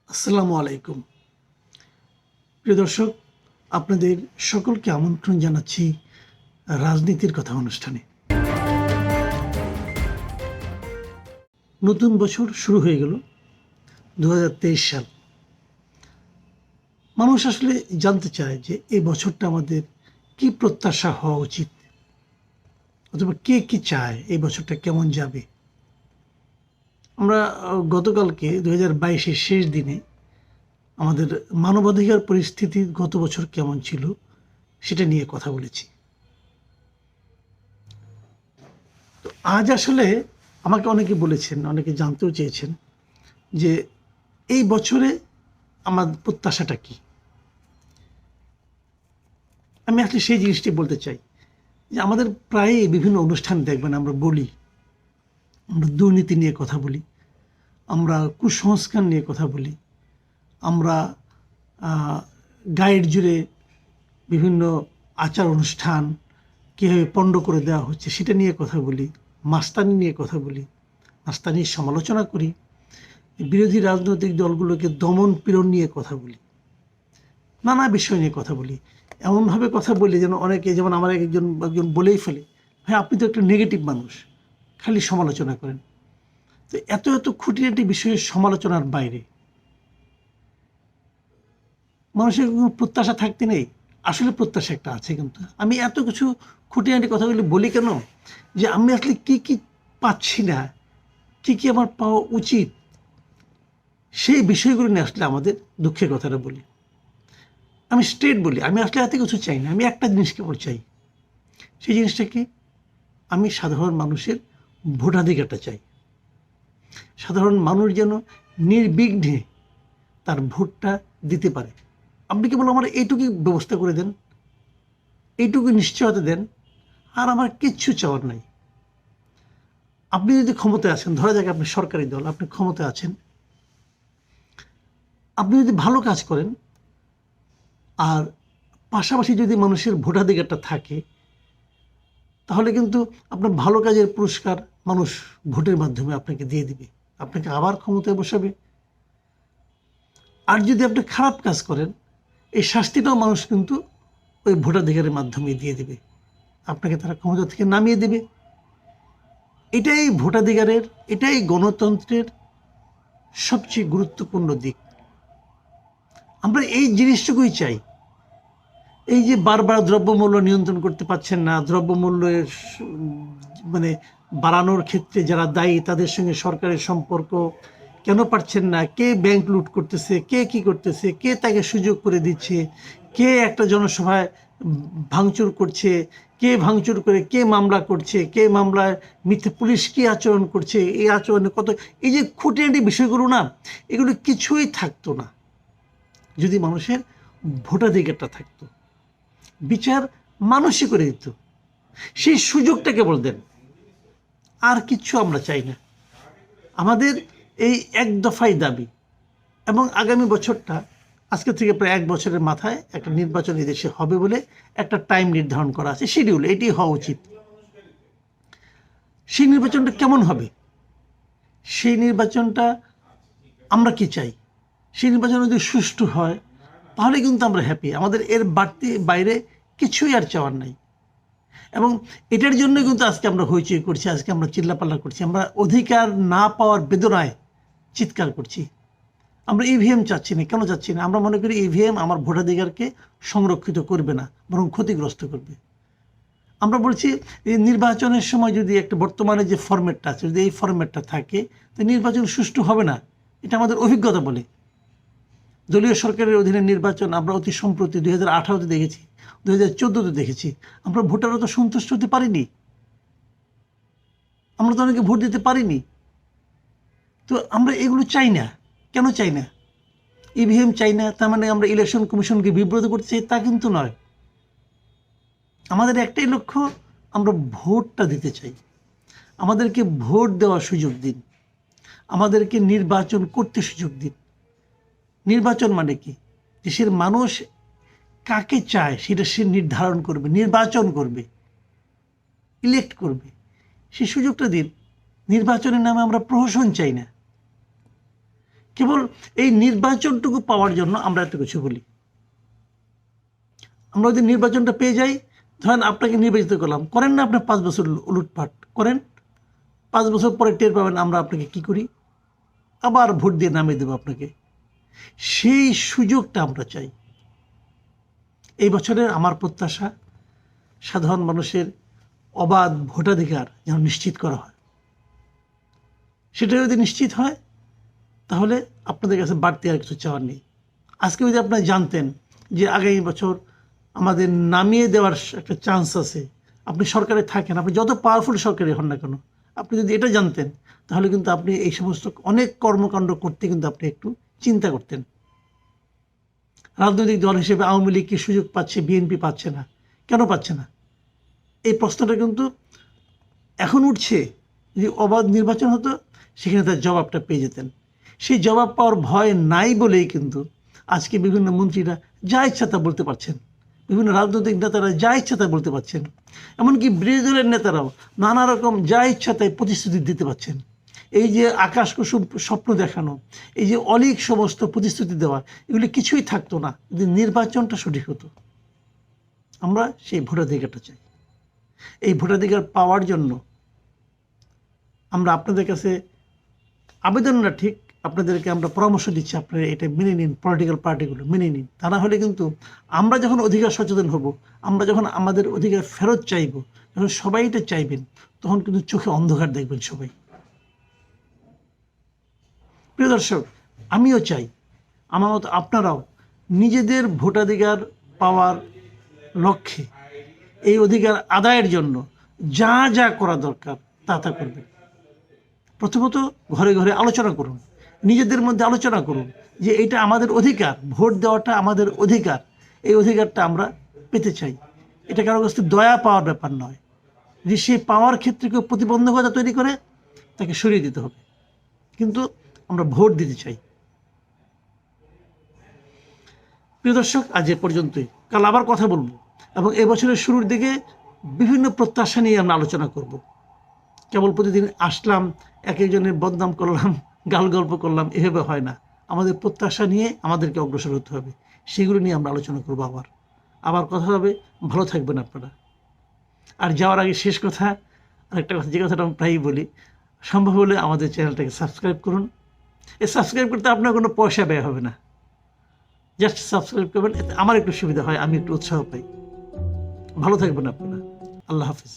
আসসালামু আলাইকুম। প্রিয় দর্শক, আপনাদের সকলকে আমন্ত্রণ জানাচ্ছি রাজনীতির কথা অনুষ্ঠানে। নতুন বছর শুরু হয়ে গেল 2023 সাল। মানুষ আসলে জানতে চায় যে এই বছরটা আমাদের কি প্রত্যাশা হওয়া উচিত, অথবা কে কি চায় এই বছরটা কেমন যাবে। আমরা গতকালকে 2022-এর শেষ দিনে আমাদের মানবাধিকার পরিস্থিতি গত বছর কেমন ছিল সেটা নিয়ে কথা বলেছি। তো আজ আসলে আমাকে অনেকে বলেছেন, অনেকে জানতেও চেয়েছেন যে এই বছরে আমার প্রত্যাশাটা কি। আমি আসলে সেই জিনিসটি বলতে চাই যে আমাদের প্রায়ই বিভিন্ন অনুষ্ঠান দেখবেন আমরা বলি, আমরা দুর্নীতি নিয়ে কথা বলি, আমরা কুসংস্কার নিয়ে কথা বলি, আমরা গাইড জুড়ে বিভিন্ন আচার অনুষ্ঠান কীভাবে পণ্ড করে দেওয়া হচ্ছে সেটা নিয়ে কথা বলি, মাস্তানি নিয়ে কথা বলি, মাস্তানির সমালোচনা করি, বিরোধী রাজনৈতিক দলগুলোকে দমন পীড়ন নিয়ে কথা বলি, নানা বিষয় নিয়ে কথা বলি। এমনভাবে কথা বলি যেন অনেকে, যেমন আমার একজন বলেই ফেলে, ভাই আপনি তো একটা নেগেটিভ মানুষ, খালি সমালোচনা করেন। তো এত এত খুঁটিনাটি বিষয়ের সমালোচনার বাইরে মানুষের কোনো প্রত্যাশা থাকতে নেই। আসলে প্রত্যাশা একটা আছে, কিন্তু আমি এত কিছু খুঁটিনাটি কথাগুলি বলি কেন, যে আমি আসলে কি কি পাচ্ছি না, কি কি আমার পাওয়া উচিত, সেই বিষয়গুলো নিয়ে আসলে আমাদের দুঃখের কথাটা বলি। আমি স্ট্রেট বলি, আমি আসলে এত কিছু চাই না, আমি একটা জিনিস কেবল চাই। সেই জিনিসটা কি? আমি সাধারণ মানুষের ভোটাধিকারটা চাই। সাধারণ মানুষ যেন নির্বিঘ্নে তার ভোটটা দিতে পারে। আপনি কেবল আমার এইটুকু ব্যবস্থা করে দেন, এইটুকু নিশ্চয়তা দেন, আর আমার কিচ্ছু চাওয়ার নাই। আপনি যদি ক্ষমতায় আছেন, ধরা যাক আপনি সরকারি দল, আপনি ক্ষমতায় আছেন, আপনি যদি ভালো কাজ করেন আর পাশাপাশি যদি মানুষের ভোটাধিকারটা থাকে, তাহলে কিন্তু আপনার ভালো কাজের পুরস্কার মানুষ ভোটের মাধ্যমে আপনাকে দিয়ে দিবে, আপনাকে আবার ক্ষমতায় বসাবে। আর যদি আপনি খারাপ কাজ করেন, এই শাস্তিটাও মানুষ কিন্তু ওই ভোটাধিকারের মাধ্যমে দিয়ে দিবে, আপনাকে তারা ক্ষমতা থেকে নামিয়ে দেবে। এটাই ভোটাধিকারের, এটাই গণতন্ত্রের সবচেয়ে গুরুত্বপূর্ণ দিক। আমরা এই জিনিসটুকুই চাই। এই যে বারবার দ্রব্যমূল্য নিয়ন্ত্রণ করতে পারছেন না, দ্রব্যমূল্যের মানে বাড়ানোর ক্ষেত্রে যারা দায়ী তাদের সঙ্গে সরকারের সম্পর্ক কেন পারছেন না, কে ব্যাংক লুট করতেছে, কে কি করতেছে, কে তাকে সুযোগ করে দিচ্ছে, কে একটা জনসভায় ভাঙচুর করছে, কে ভাঙচুর করে কে মামলা করছে, কে মামলায় মিথ্যে, পুলিশ কি আচরণ করছে, এই আচরণে কত, এই যে খুঁটিনাটি বিষয়গুলো না, এগুলো কিছুই থাকতো না যদি মানুষের ভোটাধিকারটা থাকতো। বিচার মানুষই করে দিত, সেই সুযোগটা কেবল দেন, আর কিচ্ছু আমরা চাই না। আমাদের এই এক দফাই দাবি। এবং আগামী বছরটা, আজকে থেকে প্রায় এক বছরের মাথায় একটা নির্বাচন এই দেশে হবে বলে একটা টাইম নির্ধারণ করা আছে, শিডিউল, এটি হওয়া উচিত। সেই নির্বাচনটা কেমন হবে, সেই নির্বাচনটা আমরা কি চাই, সেই নির্বাচন যদি সুষ্ঠু হয় তাহলে কিন্তু আমরা হ্যাপি। আমাদের এর বাড়তি বাইরে কিছুই আর চাওয়ার নাই। এবং এটার জন্য কিন্তু আজকে আমরা হইচই করছি, আজকে আমরা চিল্লাপাল্লা করছি, আমরা অধিকার না পাওয়ার বেদনায় চিৎকার করছি। আমরা ইভিএম চাচ্ছি না। কেন চাচ্ছি না? আমরা মনে করি ইভিএম আমার ভোটাধিকারকে সংরক্ষিত করবে না, বরং ক্ষতিগ্রস্ত করবে। আমরা বলছি নির্বাচনের সময় যদি একটা বর্তমানে যে ফরম্যাটটা আছে, যদি এই ফরম্যাটটা থাকে, তো নির্বাচন সুষ্ঠু হবে না। এটা আমাদের অভিজ্ঞতা বলে। দলীয় সরকারের অধীনে নির্বাচন আমরা অতি সম্প্রতি 2018-তে দেখেছি, 2014-তে দেখেছি। আমরা ভোটাররা তো সন্তুষ্ট হতে পারিনি, আমরা তো অনেকে ভোট দিতে পারিনি। তো আমরা এগুলো চাই না। কেন চাই না? ইভিএম চাই না তার মানে আমরা ইলেকশন কমিশনকে বিব্রত করতে চাই, তা কিন্তু নয়। আমাদের একটাই লক্ষ্য, আমরা ভোটটা দিতে চাই। আমাদেরকে ভোট দেওয়ার সুযোগ দিন, আমাদেরকে নির্বাচন করতে সুযোগ দিন। নির্বাচন মানে কি? দেশের মানুষ কাকে চায় সেটা সে নির্ধারণ করবে, নির্বাচন করবে, ইলেক্ট করবে, সেই সুযোগটা দিন। নির্বাচনের নামে আমরা প্রহসন চাই না। কেবল এই নির্বাচনটুকু পাওয়ার জন্য আমরা এত কিছু বলি। আমরা যদি নির্বাচনটা পেয়ে যাই, ধরেন আপনাকে নির্বাচিত করলাম, করেন না আপনি 5 বছর উলটপাট করেন, 5 বছর পরে টের পাবেন আমরা আপনাকে কি করি, আবার ভোট দিয়ে নামিয়ে দেবো আপনাকে। সেই সুযোগটা আমরা চাই। এই বছরের আমার প্রত্যাশা সাধারণ মানুষের অবাধ ভোটাধিকার যেন নিশ্চিত করা হয়। সেটা যদি নিশ্চিত হয় তাহলে আপনাদের কাছে বাড়তি আর কিছু চাওয়ার নেই। আজকে যদি আপনারা জানতেন যে আগামী বছর আমাদের নামিয়ে দেওয়ার একটা চান্স আছে, আপনি সরকারে থাকেন, আপনি যত পাওয়ারফুল সরকারি হন না কেন, আপনি যদি এটা জানতেন তাহলে কিন্তু আপনি এই সমস্ত অনেক কর্মকাণ্ড করতে কিন্তু আপনি একটু চিন্তা করতেন। রাজনৈতিক দল হিসেবে আওয়ামী লীগ কি সুযোগ পাচ্ছে, বিএনপি পাচ্ছে না, কেন পাচ্ছে না? এই প্রশ্নটা কিন্তু এখন উঠছে। যদি অবাধ নির্বাচন হতো সেখানে তার জবাবটা পেয়ে যেতেন। সেই জবাব পাওয়ার ভয় নাই বলেই কিন্তু আজকে বিভিন্ন মন্ত্রীরা যা ইচ্ছা তা বলতে পারছেন, বিভিন্ন রাজনৈতিক নেতারা যা ইচ্ছা তা বলতে পারছেন, এমনকি বিরোধী দলের নেতারাও নানা রকম যা ইচ্ছা তাই প্রতিশ্রুতি দিতে পারছেন। এই যে আকাশ কুসুম স্বপ্ন দেখানো, এই যে অলিক সমস্ত প্রতিশ্রুতি দেওয়া, এগুলি কিছুই থাকতো না যদি নির্বাচনটা সঠিক হতো। আমরা সেই ভোটাধিকারটা চাই। এই ভোটাধিকার পাওয়ার জন্য আমরা আপনাদের কাছে আবেদন না, ঠিক আপনাদেরকে আমরা পরামর্শ দিচ্ছি, আপনারা এটা মেনে নিন, পলিটিক্যাল পার্টিগুলো মেনে নিন। তা না হলে কিন্তু আমরা যখন অধিকার সচেতন হব, আমরা যখন আমাদের অধিকার ফেরত চাইব, যখন সবাই এটা চাইবেন, তখন কিন্তু চোখে অন্ধকার দেখবেন সবাই। প্রিয় দর্শক, আমিও চাই আমার মতো আপনারাও নিজেদের ভোটাধিকার পাওয়ার লক্ষ্যে, এই অধিকার আদায়ের জন্য যা যা করা দরকার তা তা করবেন। প্রথমত ঘরে ঘরে আলোচনা করুন, নিজেদের মধ্যে আলোচনা করুন যে এটা আমাদের অধিকার, ভোট দেওয়াটা আমাদের অধিকার, এই অধিকারটা আমরা পেতে চাই। এটা কারো কাছ থেকে দয়া পাওয়ার ব্যাপার নয়। যে সে পাওয়ার ক্ষেত্রে কেউ প্রতিবন্ধকতা তৈরি করে তাকে সরিয়ে দিতে হবে, কিন্তু আমরা ভোট দিতে চাই। প্রিয় দর্শক, আজ এ পর্যন্তই। কাল আবার কথা বলবো এবং এবছরের শুরুর দিকে বিভিন্ন প্রত্যাশা নিয়ে আমরা আলোচনা করব। কেবল প্রতিদিন আসলাম, এক একজনের বদনাম করলাম, গাল গল্প করলাম, এভাবে হয় না। আমাদের প্রত্যাশা নিয়ে আমাদেরকে অগ্রসর হতে হবে, সেগুলো নিয়ে আমরা আলোচনা করবো। আবার কথা হবে। ভালো থাকবেন আপনারা। আর যাওয়ার আগে শেষ কথা, আরেকটা কথা, যে কথাটা আমি প্রায়ই বলি, সম্ভব হলে আমাদের চ্যানেলটাকে সাবস্ক্রাইব করুন। এই সাবস্ক্রাইব করতে আপনার কোনো পয়সা ব্যয় হবে না, জাস্ট সাবস্ক্রাইব করবেন, এতে আমার একটু সুবিধা হয়, আমি একটু উৎসাহ পাই। ভালো থাকবেন আপনারা। আল্লাহ হাফিজ।